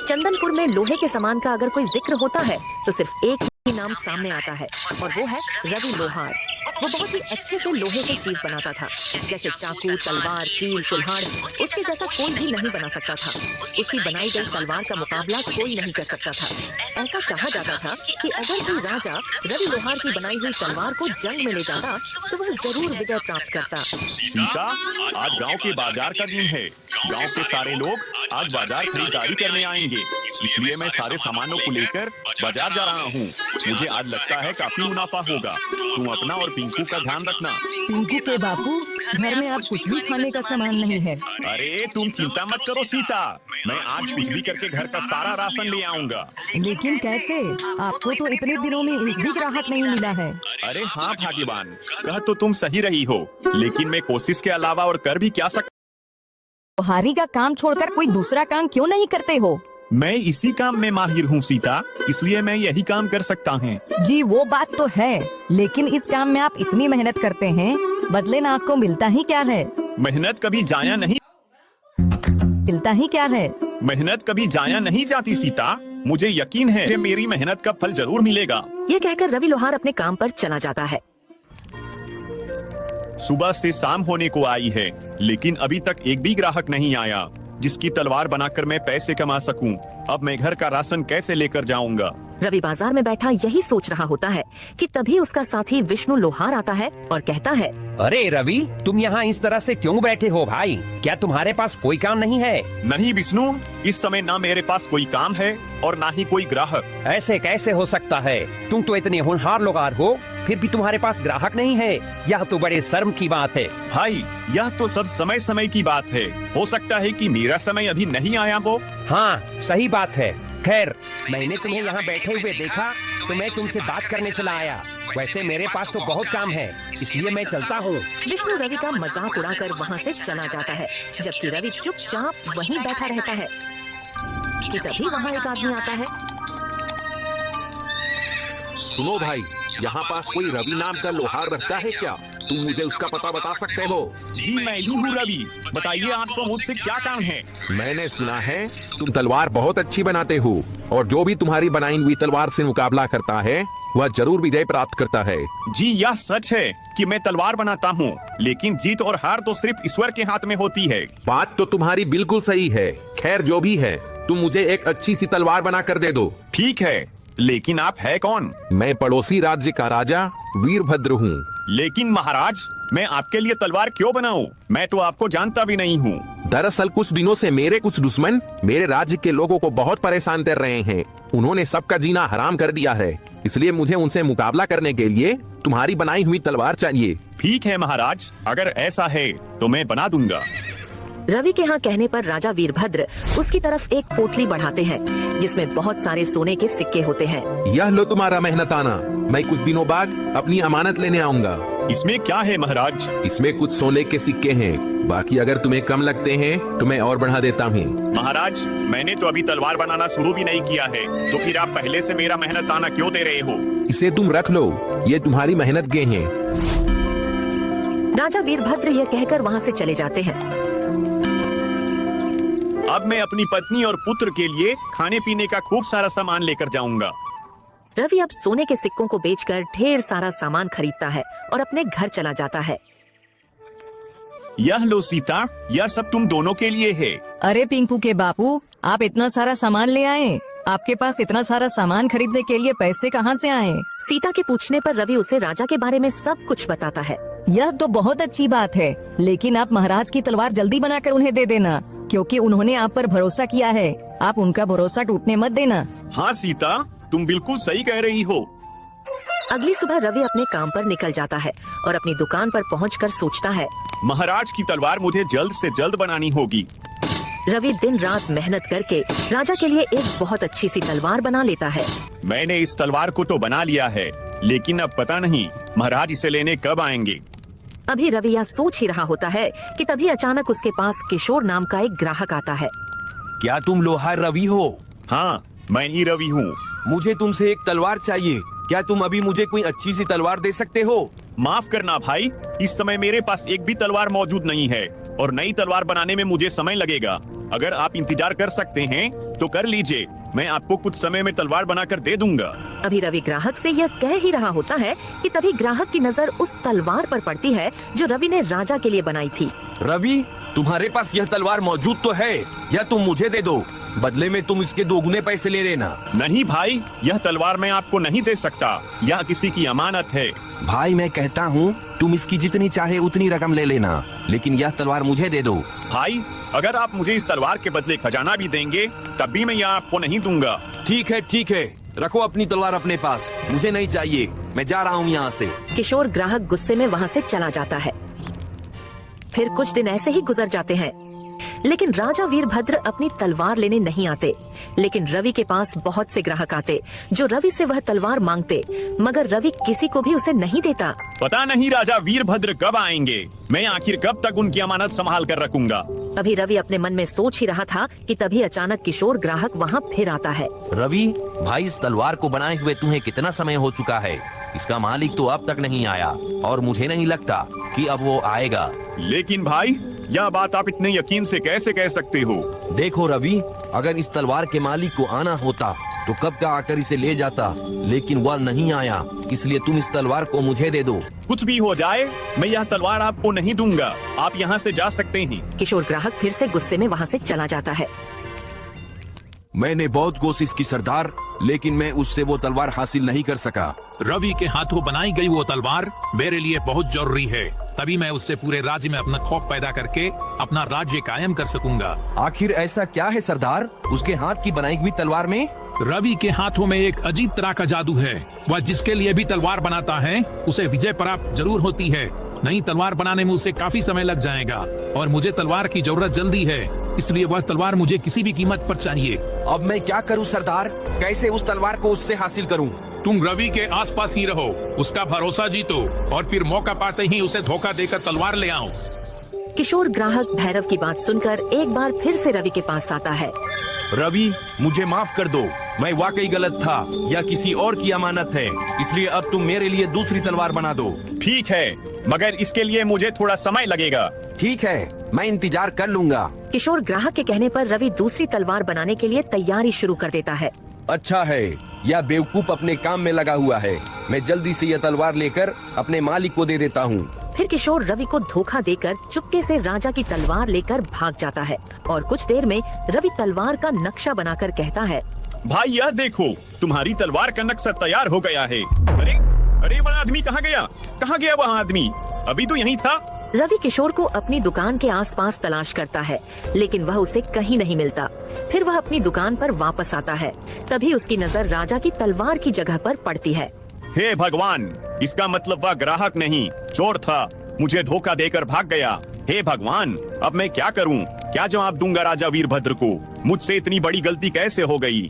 चंदनपुर में लोहे के सामान का अगर कोई जिक्र होता है तो सिर्फ एक ही नाम सामने आता है और वो है रवि लोहार। वो बहुत ही अच्छे से लोहे से चीज बनाता था, जैसे चाकू, तलवार, कील, कुल्हाड़। उसके जैसा कोई भी नहीं बना सकता था। उसकी बनाई गई तलवार का मुकाबला कोई नहीं कर सकता था। ऐसा कहा जाता था कि अगर कोई राजा रवि लोहार की बनाई हुई तलवार को जंग में ले जाता तो वह जरूर विजय प्राप्त करता। सीता, आज गांव के बाजार का दिन है। गांव के सारे लोग आज बाजार खरीदारी करने आएंगे, इसलिए मैं सारे सामानों को लेकर बाजार जा रहा हूँ। मुझे आज लगता है काफी मुनाफा होगा। तुम अपना और पिंकू का ध्यान रखना। पिंकू के बापू, घर में आप कुछ भी खाने का सामान नहीं है। अरे तुम चिंता मत करो सीता, मैं आज कुछ भी करके घर का सारा राशन ले आऊंगा। लेकिन कैसे? आपको तो इतने दिनों में एक भी ग्राहक नहीं मिला है। अरे हाँ भाग्यवान, कह तो तुम सही रही हो, लेकिन मैं कोशिश के अलावा और कर भी क्या सकता। लोहारी का काम छोड़कर कोई दूसरा काम क्यों नहीं करते हो? मैं इसी काम में माहिर हूँ सीता, इसलिए मैं यही काम कर सकता हूँ। जी वो बात तो है, लेकिन इस काम में आप इतनी मेहनत करते हैं, बदले ना आपको मिलता ही क्या है? मेहनत कभी जाया नहीं मेहनत कभी जाया नहीं जाती सीता। मुझे यकीन है कि मेरी मेहनत का फल जरूर मिलेगा। ये कहकर रवि लोहार अपने काम पर चला जाता है। सुबह से शाम होने को आई है, लेकिन अभी तक एक भी ग्राहक नहीं आया जिसकी तलवार बनाकर मैं पैसे कमा सकूं। अब मैं घर का राशन कैसे लेकर जाऊंगा? रवि बाजार में बैठा यही सोच रहा होता है कि तभी उसका साथी विष्णु लोहार आता है और कहता है, अरे रवि, तुम यहाँ इस तरह से क्यों बैठे हो भाई? क्या तुम्हारे पास कोई काम नहीं है? नहीं विष्णु, इस समय ना मेरे पास कोई काम है और ना ही कोई ग्राहक। ऐसे कैसे हो सकता है? तुम तो इतने होनहार लोहार हो, फिर भी तुम्हारे पास ग्राहक नहीं है। यह तो बड़े शर्म की बात है। भाई, यह तो सब समय समय की बात है। हो सकता है कि मेरा समय अभी नहीं आया हो। हाँ, सही बात है। खैर, मैंने तुम्हें यहाँ बैठे हुए देखा तो मैं तुमसे बात करने चला आया। वैसे मेरे पास तो बहुत काम है, इसलिए मैं चलता हूँ। विष्णु रवि का मजाक उड़ाकर वहाँ से चला जाता है, जबकि रवि चुपचाप वहीं बैठा रहता है कि तभी वहाँ एक आदमी आता है। सुनो भाई, यहाँ पास कोई रवि नाम का लोहार रहता है क्या? तुम मुझे उसका पता बता सकते हो? जी मैं ही हूँ रवि, बताइए आपको मुझसे क्या काम है? मैंने सुना है तुम तलवार बहुत अच्छी बनाते हो और जो भी तुम्हारी बनाई हुई तलवार से मुकाबला करता है वह जरूर विजय प्राप्त करता है। जी यह सच है कि मैं तलवार बनाता हूँ, लेकिन जीत और हार तो सिर्फ ईश्वर के हाथ में होती है। बात तो तुम्हारी बिल्कुल सही है। खैर जो भी है, तुम मुझे एक अच्छी सी तलवार बना कर दे दो। ठीक है, लेकिन आप है कौन? मैं पड़ोसी राज्य का राजा वीरभद्र हूँ। लेकिन महाराज, मैं आपके लिए तलवार क्यों बनाऊं? मैं तो आपको जानता भी नहीं हूँ। दरअसल कुछ दिनों से मेरे कुछ दुश्मन मेरे राज्य के लोगों को बहुत परेशान कर रहे हैं। उन्होंने सबका जीना हराम कर दिया है, इसलिए मुझे उनसे मुकाबला करने के लिए तुम्हारी बनाई हुई तलवार चाहिए। ठीक है महाराज, अगर ऐसा है तो मैं बना दूंगा। रवि के यहाँ कहने पर राजा वीरभद्र उसकी तरफ एक पोटली बढ़ाते हैं जिसमें बहुत सारे सोने के सिक्के होते हैं। यह लो तुम्हारा मेहनताना, मैं कुछ दिनों बाद अपनी अमानत लेने आऊंगा। इसमें क्या है महाराज? इसमें कुछ सोने के सिक्के हैं, बाकी अगर तुम्हें कम लगते हैं तो मैं और बढ़ा देता हूँ। महाराज, मैंने तो अभी तलवार बनाना शुरू भी नहीं किया है, तो फिर आप पहले से मेरा मेहनताना क्यों दे रहे हो? इसे तुम रख लो, ये तुम्हारी मेहनत के हैं। राजा वीरभद्र यह कहकर वहाँ से चले जाते हैं। अब मैं अपनी पत्नी और पुत्र के लिए खाने पीने का खूब सारा सामान लेकर जाऊंगा। रवि अब सोने के सिक्कों को बेचकर ढेर सारा सामान खरीदता है और अपने घर चला जाता है। यह लो सीता, यह सब तुम दोनों के लिए है। अरे पिंकू के बापू, आप इतना सारा सामान ले आए? आपके पास इतना सारा सामान खरीदने के लिए पैसे कहाँ से आए? सीता के पूछने पर रवि उसे राजा के बारे में सब कुछ बताता है। यह तो बहुत अच्छी बात है, लेकिन आप महाराज की तलवार जल्दी बनाकर उन्हें दे देना, क्योंकि उन्होंने आप पर भरोसा किया है। आप उनका भरोसा टूटने मत देना। हाँ सीता, तुम बिल्कुल सही कह रही हो। अगली सुबह रवि अपने काम पर निकल जाता है और अपनी दुकान पर पहुंचकर सोचता है, महाराज की तलवार मुझे जल्द से जल्द बनानी होगी। रवि दिन रात मेहनत करके राजा के लिए एक बहुत अच्छी सी तलवार बना लेता है। मैंने इस तलवार को तो बना लिया है, लेकिन अब पता नहीं महाराज इसे लेने कब आएंगे। अभी रवि यह सोच ही रहा होता है कि तभी अचानक उसके पास किशोर नाम का एक ग्राहक आता है। क्या तुम लोहार रवि हो? हाँ, मैं ही रवि हूँ। मुझे तुमसे एक तलवार चाहिए। क्या तुम अभी मुझे कोई अच्छी सी तलवार दे सकते हो? माफ करना भाई, इस समय मेरे पास एक भी तलवार मौजूद नहीं है और नई तलवार बनाने में मुझे समय लगेगा। अगर आप इंतजार कर सकते हैं तो कर लीजिए, मैं आपको कुछ समय में तलवार बनाकर दे दूंगा। अभी रवि ग्राहक से यह कह ही रहा होता है कि तभी ग्राहक की नजर उस तलवार पर पड़ती है जो रवि ने राजा के लिए बनाई थी। रवि, तुम्हारे पास यह तलवार मौजूद तो है, या तुम मुझे दे दो, बदले में तुम इसके दोगुने पैसे ले लेना। नहीं भाई, यह तलवार मैं आपको नहीं दे सकता, यह किसी की अमानत है। भाई मैं कहता हूँ तुम इसकी जितनी चाहे उतनी रकम ले लेना, लेकिन यह तलवार मुझे दे दो। भाई, अगर आप मुझे इस तलवार के बदले खजाना भी देंगे तब भी मैं यह आपको नहीं दूंगा। ठीक है, रखो अपनी तलवार अपने पास, मुझे नहीं चाहिए, मैं जा रहा हूँ यहाँ से। किशोर ग्राहक गुस्से में वहाँ से चला जाता है। फिर कुछ दिन ऐसे ही गुजर जाते हैं, लेकिन राजा वीरभद्र अपनी तलवार लेने नहीं आते। लेकिन रवि के पास बहुत से ग्राहक आते जो रवि से वह तलवार मांगते, मगर रवि किसी को भी उसे नहीं देता। पता नहीं राजा वीरभद्र कब आएंगे, मैं आखिर कब तक उनकी अमानत संभाल कर रखूंगा। अभी रवि अपने मन में सोच ही रहा था कि तभी अचानक किशोर ग्राहक वहाँ फिर आता है। रवि भाई, इस तलवार को बनाए हुए तुम्हें कितना समय हो चुका है? इसका मालिक तो अब तक नहीं आया और मुझे नहीं लगता कि अब वो आएगा। लेकिन भाई, यह बात आप इतने यकीन से कैसे कह सकते हो? देखो रवि, अगर इस तलवार के मालिक को आना होता तो कब का आकर इसे ले जाता, लेकिन वह नहीं आया, इसलिए तुम इस तलवार को मुझे दे दो। कुछ भी हो जाए, मैं यह तलवार आपको नहीं दूंगा, आप यहाँ से जा सकते हैं। किशोर ग्राहक फिर से गुस्से में वहाँ से चला जाता है। मैंने बहुत कोशिश की सरदार, लेकिन मैं उससे वो तलवार हासिल नहीं कर सका। रवि के हाथों बनाई गई वो तलवार मेरे लिए बहुत जरूरी है, तभी मैं उससे पूरे राज्य में अपना खौफ पैदा करके अपना राज्य कायम कर सकूंगा। आखिर ऐसा क्या है सरदार उसके हाथ की बनाई हुई तलवार में? रवि के हाथों में एक अजीब तरह का जादू है। वह जिसके लिए भी तलवार बनाता है उसे विजय प्राप्त जरूर होती है। नई तलवार बनाने में उसे काफी समय लग जाएगा और मुझे तलवार की जरूरत जल्दी है, इसलिए वह तलवार मुझे किसी भी कीमत पर चाहिए। अब मैं क्या करूं सरदार, कैसे उस तलवार को उससे हासिल करूं? तुम रवि के आसपास ही रहो, उसका भरोसा जीतो और फिर मौका पाते ही उसे धोखा देकर तलवार ले आओ। किशोर ग्राहक भैरव की बात सुनकर एक बार फिर से रवि के पास आता है। रवि, मुझे माफ कर दो, मैं वाकई गलत था, यह किसी और की अमानत है, इसलिए अब तुम मेरे लिए दूसरी तलवार बना दो। ठीक है, मगर इसके लिए मुझे थोड़ा समय लगेगा। ठीक है, मैं इंतजार कर लूंगा। किशोर ग्राहक के कहने पर रवि दूसरी तलवार बनाने के लिए तैयारी शुरू कर देता है। अच्छा है, यह बेवकूफ अपने काम में लगा हुआ है, मैं जल्दी से यह तलवार लेकर अपने मालिक को दे देता हूँ। फिर किशोर रवि को धोखा देकर चुपके से राजा की तलवार लेकर भाग जाता है और कुछ देर में रवि तलवार का नक्शा बनाकर कहता है, भाई यह देखो, तुम्हारी तलवार का नक्शा तैयार हो गया है। अरे अरे, वह आदमी कहाँ गया? कहाँ गया वह आदमी? अभी तो यहीं था। रवि किशोर को अपनी दुकान के आसपास तलाश करता है, लेकिन वह उसे कहीं नहीं मिलता। फिर वह अपनी दुकान पर वापस आता है, तभी उसकी नजर राजा की तलवार की जगह पर पड़ती है। हे भगवान, इसका मतलब वह ग्राहक नहीं, चोर था, मुझे धोखा देकर भाग गया। हे भगवान, अब मैं क्या करूं? क्या जवाब दूंगा राजा वीरभद्र को? मुझसे इतनी बड़ी गलती कैसे हो गई?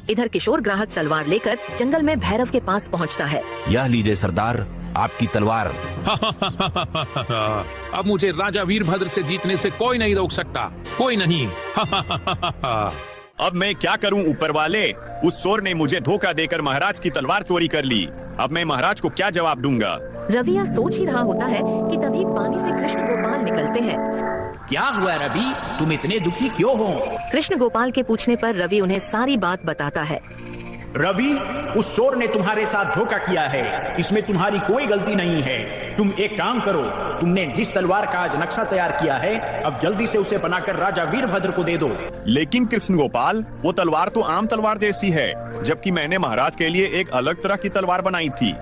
इधर किशोर ग्राहक तलवार लेकर जंगल में भैरव के पास पहुंचता है। यह लीजिए सरदार, आपकी तलवार। अब मुझे राजा वीरभद्र से जीतने से कोई नहीं रोक सकता, कोई नहीं। अब मैं क्या करूं ऊपर वाले? उस चोर ने मुझे धोखा देकर महाराज की तलवार चोरी कर ली। अब मैं महाराज को क्या जवाब दूंगा? रवि यह सोच ही रहा होता है कि तभी पानी से कृष्ण गोपाल निकलते हैं। क्या हुआ रवि, तुम इतने दुखी क्यों हो? कृष्ण गोपाल के पूछने पर रवि उन्हें सारी बात बताता है। रवि, उस चोर ने तुम्हारे साथ धोखा किया है, इसमें तुम्हारी कोई गलती नहीं है। तुम एक काम करो, तुमने जिस तलवार का आज नक्शा तैयार किया है, अब जल्दी से उसे बनाकर राजा वीरभद्र को दे दो। लेकिन कृष्ण गोपाल, वो तलवार तो आम तलवार जैसी है, जबकि मैंने महाराज के लिए एक अलग तरह की तलवार बनाई थी।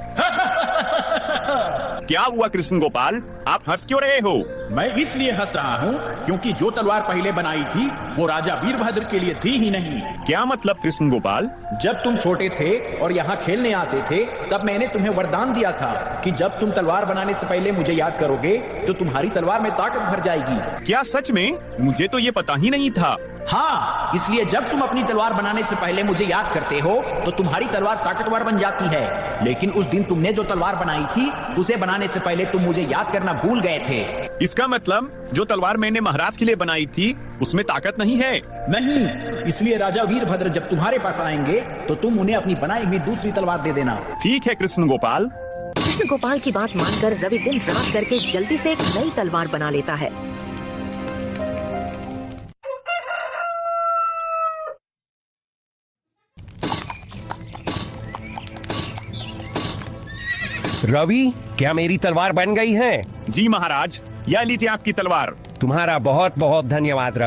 क्या हुआ कृष्ण गोपाल, आप हंस क्यों रहे हो? मैं इसलिए हंस रहा हूँ क्योंकि जो तलवार पहले बनाई थी वो राजा वीरभद्र के लिए थी ही नहीं। क्या मतलब कृष्ण गोपाल? जब तुम छोटे थे और यहाँ खेलने आते थे, तब मैंने तुम्हें वरदान दिया था कि जब तुम तलवार बनाने से पहले मुझे याद करोगे तो तुम्हारी तलवार में ताकत भर जाएगी। क्या सच में? मुझे तो ये पता ही नहीं था। हाँ, इसलिए जब तुम अपनी तलवार बनाने से पहले मुझे याद करते हो तो तुम्हारी तलवार ताकतवर बन जाती है। लेकिन उस दिन तुमने जो तलवार बनाई थी उसे बनाने से पहले तुम मुझे याद करना भूल गए थे। इसका मतलब जो तलवार मैंने महाराज के लिए बनाई थी उसमें ताकत नहीं है? नहीं, इसलिए राजा वीरभद्र जब तुम्हारे पास आएंगे तो तुम उन्हें अपनी बनाई हुई दूसरी तलवार दे देना। ठीक है कृष्ण गोपाल। कृष्ण गोपाल की बात मानकर रवि दिन रात करके जल्दी से एक नई तलवार बना लेता है। रवि, क्या मेरी तलवार बन गई है? जी महाराज, यह लीजिए आपकी तलवार। तुम्हारा बहुत बहुत धन्यवाद रवि।